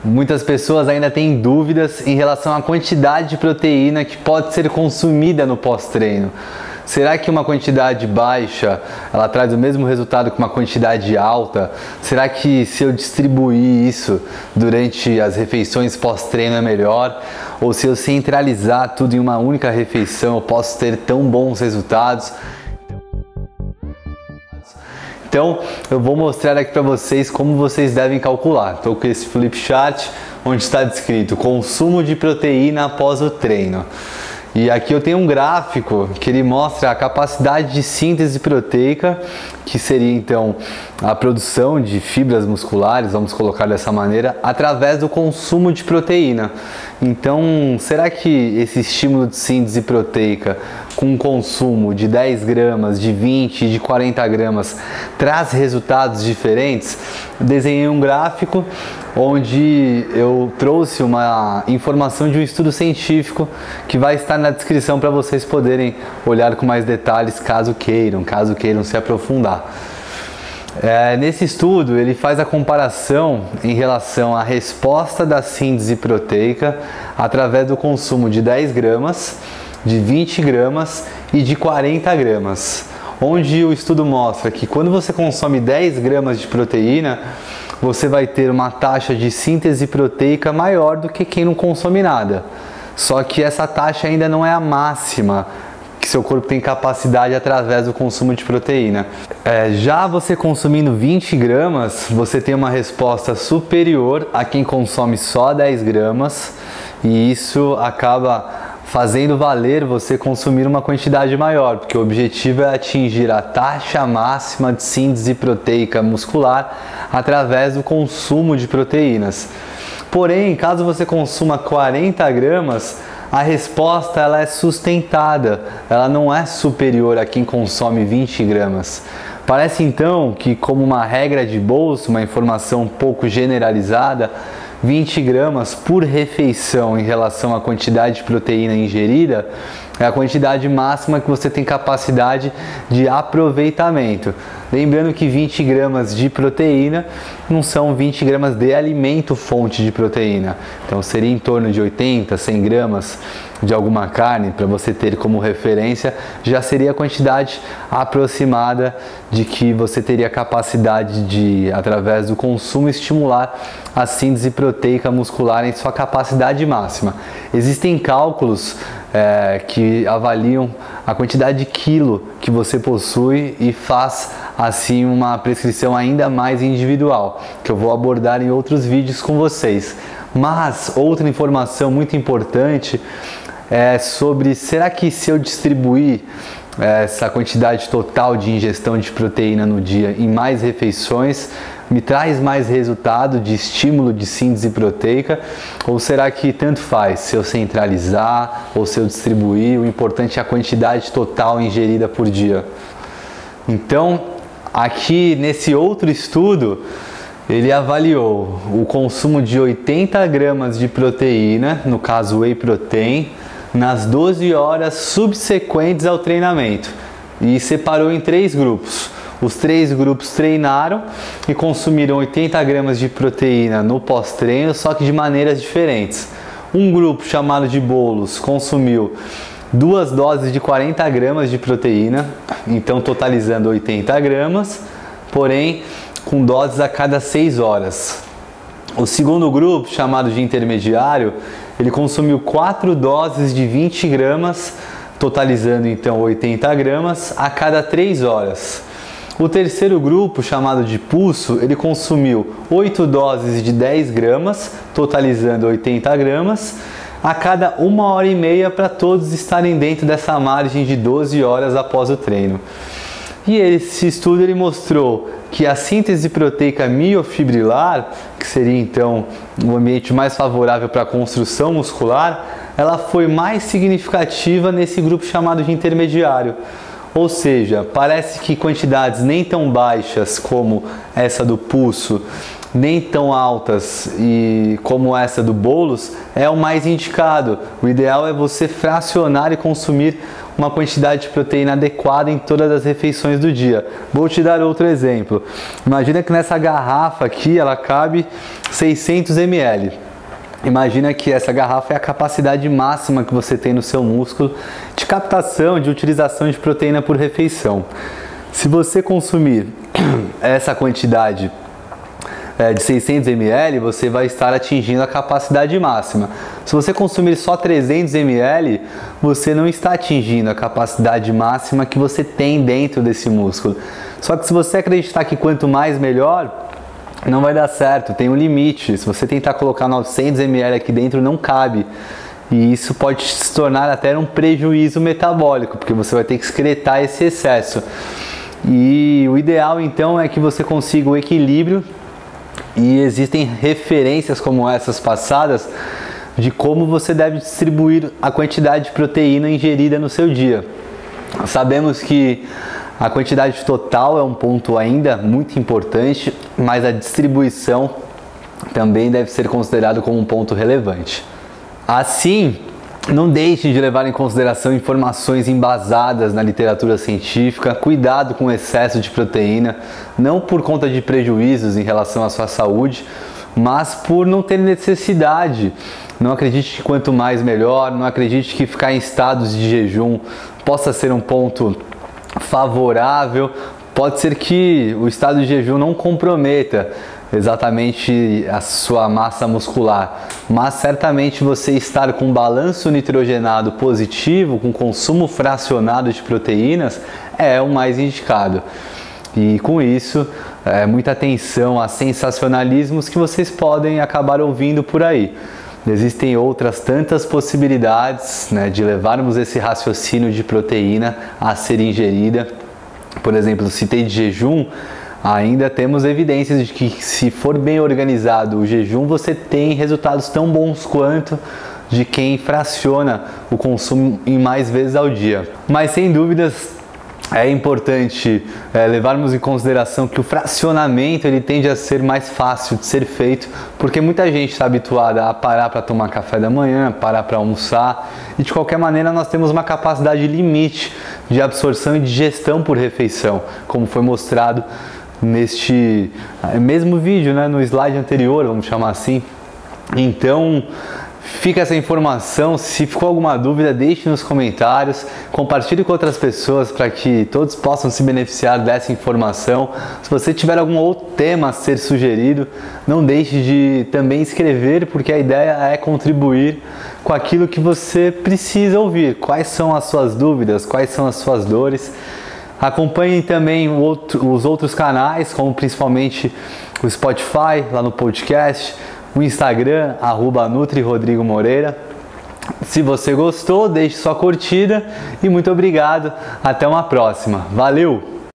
Muitas pessoas ainda têm dúvidas em relação à quantidade de proteína que pode ser consumida no pós-treino. Será que uma quantidade baixa, ela traz o mesmo resultado que uma quantidade alta? Será que se eu distribuir isso durante as refeições pós-treino é melhor? Ou se eu centralizar tudo em uma única refeição, eu posso ter tão bons resultados? Então, eu vou mostrar aqui para vocês como vocês devem calcular. Estou com esse flip chart onde está descrito consumo de proteína após o treino. E aqui eu tenho um gráfico que ele mostra a capacidade de síntese proteica, que seria então a produção de fibras musculares, vamos colocar dessa maneira, através do consumo de proteína. Então, será que esse estímulo de síntese proteica com um consumo de 10 gramas, de 20, de 40 gramas traz resultados diferentes? Desenhei um gráfico onde eu trouxe uma informação de um estudo científico que vai estar na descrição para vocês poderem olhar com mais detalhes caso queiram se aprofundar. Nesse estudo ele faz a comparação em relação à resposta da síntese proteica através do consumo de 10 gramas, de 20 gramas e de 40 gramas, onde o estudo mostra que quando você consome 10 gramas de proteína, você vai ter uma taxa de síntese proteica maior do que quem não consome nada. Só que essa taxa ainda não é a máxima que seu corpo tem capacidade através do consumo de proteína. Já você consumindo 20 gramas, você tem uma resposta superior a quem consome só 10 gramas e isso acaba fazendo valer você consumir uma quantidade maior, porque o objetivo é atingir a taxa máxima de síntese proteica muscular através do consumo de proteínas. Porém, caso você consuma 40 gramas, a resposta ela é sustentada, ela não é superior a quem consome 20 gramas. Parece então que, como uma regra de bolso, uma informação um pouco generalizada, 20 gramas por refeição em relação à quantidade de proteína ingerida é a quantidade máxima que você tem capacidade de aproveitamento. Lembrando que 20 gramas de proteína não são 20 gramas de alimento fonte de proteína. Então seria em torno de 80, 100 gramas de alguma carne, para você ter como referência, já seria a quantidade aproximada de que você teria capacidade de, através do consumo, estimular a síntese proteica muscular em sua capacidade máxima. Existem cálculos que avaliam a quantidade de quilo que você possui e faz assim uma prescrição ainda mais individual, que eu vou abordar em outros vídeos com vocês. Mas outra informação muito importante é sobre, será que se eu distribuir essa quantidade total de ingestão de proteína no dia em mais refeições, me traz mais resultado de estímulo de síntese proteica? Ou será que tanto faz se eu centralizar ou se eu distribuir? O importante é a quantidade total ingerida por dia. Então, aqui nesse outro estudo, ele avaliou o consumo de 80 gramas de proteína, no caso whey protein, nas 12 horas subsequentes ao treinamento e separou em 3 grupos. Os 3 grupos treinaram e consumiram 80 gramas de proteína no pós-treino, só que de maneiras diferentes. Um grupo, chamado de bolos, consumiu 2 doses de 40 gramas de proteína, então totalizando 80 gramas, porém com doses a cada 6 horas. O segundo grupo, chamado de intermediário, ele consumiu 4 doses de 20 gramas, totalizando então 80 gramas a cada 3 horas. O terceiro grupo, chamado de pulso, ele consumiu 8 doses de 10 gramas, totalizando 80 gramas, a cada 1h30 para todos estarem dentro dessa margem de 12 horas após o treino. E esse estudo ele mostrou que a síntese proteica miofibrilar, que seria então um ambiente mais favorável para a construção muscular, ela foi mais significativa nesse grupo chamado de intermediário. Ou seja, parece que quantidades nem tão baixas como essa do pulso nem tão altas e como essa do bolos, é o mais indicado. O ideal é você fracionar e consumir uma quantidade de proteína adequada em todas as refeições do dia. Vou te dar outro exemplo. Imagina que nessa garrafa aqui ela cabe 600 ml. Imagina que essa garrafa é a capacidade máxima que você tem no seu músculo de captação, de utilização de proteína por refeição. Se você consumir essa quantidade de 600 ml, você vai estar atingindo a capacidade máxima. Se você consumir só 300 ml, você não está atingindo a capacidade máxima que você tem dentro desse músculo. Só que se você acreditar que quanto mais melhor, não vai dar certo, tem um limite. Se você tentar colocar 900 ml aqui dentro, não cabe. E isso pode se tornar até um prejuízo metabólico, porque você vai ter que excretar esse excesso. E o ideal então é que você consiga o equilíbrio, e existem referências como essas passadas de como você deve distribuir a quantidade de proteína ingerida no seu dia. Sabemos que a quantidade total é um ponto ainda muito importante, mas a distribuição também deve ser considerado como um ponto relevante. Assim, não deixe de levar em consideração informações embasadas na literatura científica, cuidado com o excesso de proteína, não por conta de prejuízos em relação à sua saúde, mas por não ter necessidade. Não acredite que quanto mais melhor, não acredite que ficar em estados de jejum possa ser um ponto favorável. Pode ser que o estado de jejum não comprometa exatamente a sua massa muscular, mas certamente você estar com um balanço nitrogenado positivo, com consumo fracionado de proteínas, é o mais indicado. E com isso, muita atenção a sensacionalismos que vocês podem acabar ouvindo por aí. Existem outras tantas possibilidades, né, de levarmos esse raciocínio de proteína a ser ingerida. Por exemplo, citei de jejum, ainda temos evidências de que se for bem organizado o jejum, você tem resultados tão bons quanto de quem fraciona o consumo em mais vezes ao dia. Mas sem dúvidas é importante levarmos em consideração que o fracionamento ele tende a ser mais fácil de ser feito, porque muita gente está habituada a parar para tomar café da manhã, parar para almoçar, e de qualquer maneira nós temos uma capacidade limite de absorção e digestão por refeição, como foi mostrado neste mesmo vídeo, né, no slide anterior, vamos chamar assim. Então, fica essa informação. Se ficou alguma dúvida, deixe nos comentários, compartilhe com outras pessoas para que todos possam se beneficiar dessa informação. Se você tiver algum outro tema a ser sugerido, não deixe de também escrever, porque a ideia é contribuir com aquilo que você precisa ouvir. Quais são as suas dúvidas, quais são as suas dores. Acompanhem também os outros canais, como principalmente o Spotify, lá no podcast, o Instagram, @NutriRodrigoMoreira. Se você gostou, deixe sua curtida e muito obrigado. Até uma próxima. Valeu!